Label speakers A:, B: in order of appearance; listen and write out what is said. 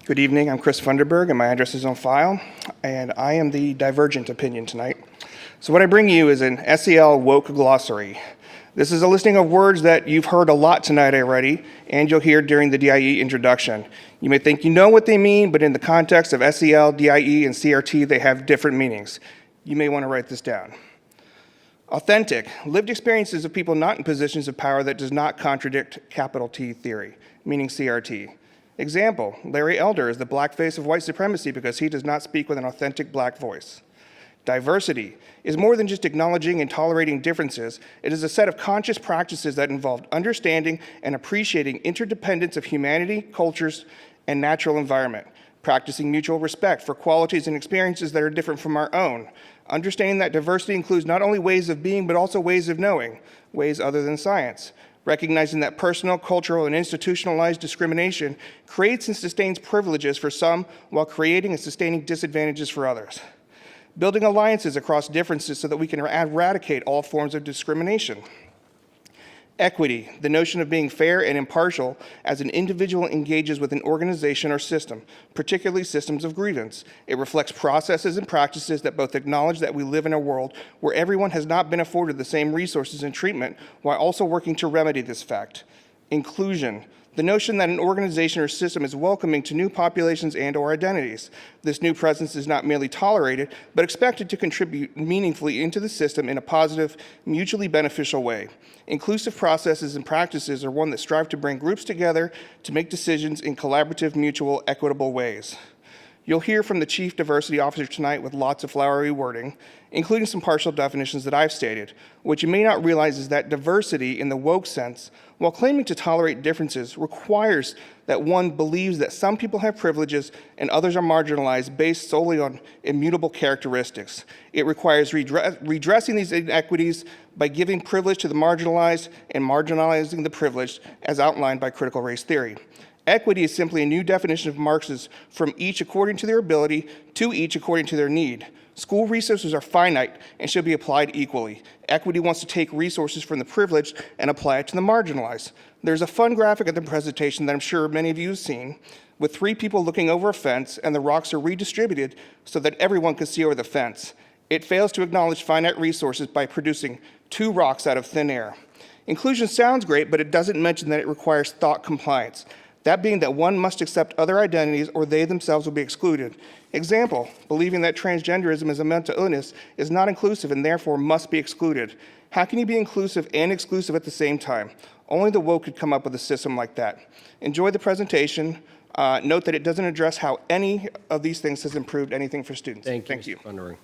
A: Good evening, I'm Chris Funderburg, and my address is on file, and I am the divergent opinion tonight. So what I bring you is an SEL woke glossary. This is a listing of words that you've heard a lot tonight already, and you'll hear during the DIE introduction. You may think you know what they mean, but in the context of SEL, DIE, and CRT, they have different meanings. You may want to write this down. Authentic, lived experiences of people not in positions of power that does not contradict capital T theory, meaning CRT. Example, Larry Elder is the black face of white supremacy because he does not speak with an authentic black voice. Diversity is more than just acknowledging and tolerating differences. It is a set of conscious practices that involve understanding and appreciating interdependence of humanity, cultures, and natural environment, practicing mutual respect for qualities and experiences that are different from our own, understanding that diversity includes not only ways of being, but also ways of knowing, ways other than science, recognizing that personal, cultural, and institutionalized discrimination creates and sustains privileges for some while creating and sustaining disadvantages for others. Building alliances across differences so that we can eradicate all forms of discrimination. Equity, the notion of being fair and impartial as an individual engages with an organization or system, particularly systems of grievance. It reflects processes and practices that both acknowledge that we live in a world where everyone has not been afforded the same resources and treatment while also working to remedy this fact. Inclusion, the notion that an organization or system is welcoming to new populations and/or identities. This new presence is not merely tolerated, but expected to contribute meaningfully into the system in a positive, mutually beneficial way. Inclusive processes and practices are one that strive to bring groups together to make decisions in collaborative, mutual, equitable ways. You'll hear from the Chief Diversity Officer tonight with lots of flowery wording, including some partial definitions that I've stated. What you may not realize is that diversity in the woke sense, while claiming to tolerate differences, requires that one believes that some people have privileges and others are marginalized based solely on immutable characteristics. It requires redressing these inequities by giving privilege to the marginalized and marginalizing the privileged, as outlined by critical race theory. Equity is simply a new definition of Marx's from each according to their ability to each according to their need. School resources are finite and should be applied equally. Equity wants to take resources from the privileged and apply it to the marginalized. There's a fun graphic at the presentation that I'm sure many of you have seen, with 3 people looking over a fence and the rocks are redistributed so that everyone can see over the fence. It fails to acknowledge finite resources by producing 2 rocks out of thin air. Inclusion sounds great, but it doesn't mention that it requires thought compliance. That being that one must accept other identities or they themselves will be excluded. Example, believing that transgenderism is a mental illness is not inclusive and therefore must be excluded. How can you be inclusive and exclusive at the same time? Only the woke could come up with a system like that. Enjoy the presentation. Note that it doesn't address how any of these things has improved anything for students.
B: Thank you.
A: Thank you.
B: Mr. Fundering.